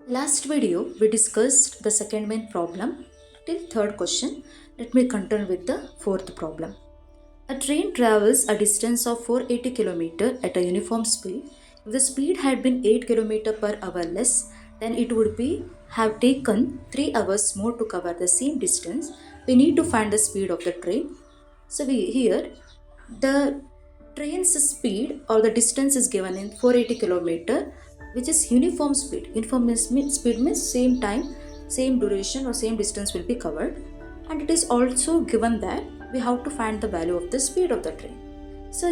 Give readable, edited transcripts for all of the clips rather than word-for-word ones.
Last video we discussed the second main problem till third question. Let me continue with the fourth problem. A train travels a distance of 480 km at a uniform speed. If the speed had been 8 km per hour less, then it would be have taken 3 hours more to cover the same distance. We need to find the speed of the train. So here the train's speed or the distance is given in 480 kilometer, which is uniform speed. Speed means same time, same duration or same distance will be covered, and it is also given that we have to find the value of the speed of the train. So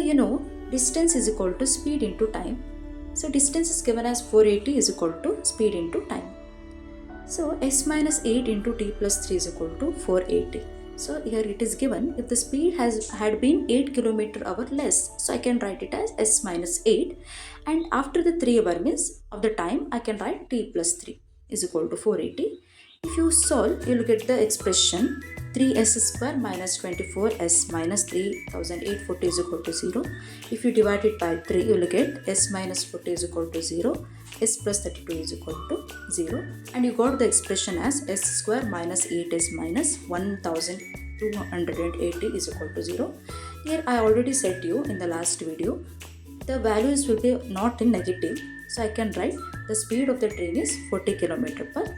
distance is equal to speed into time. So distance is given as 480 is equal to speed into time. So s minus 8 into t plus 3 is equal to 480. So here it is given if the speed had been 8 km/h less. So I can write it as s minus 8, and after the 3 hour means of the time I can write t plus 3 is equal to 480. If you solve, you will get the expression 3s square minus 24s minus 3840 is equal to 0. If you divide it by 3, you will get s minus 40 is equal to 0, s plus 32 is equal to 0, and you got the expression as s square minus 8s minus 1280 is equal to 0. Here I already said to you in the last video, the values will be not in negative, so I can write the speed of the train is 40 km/h.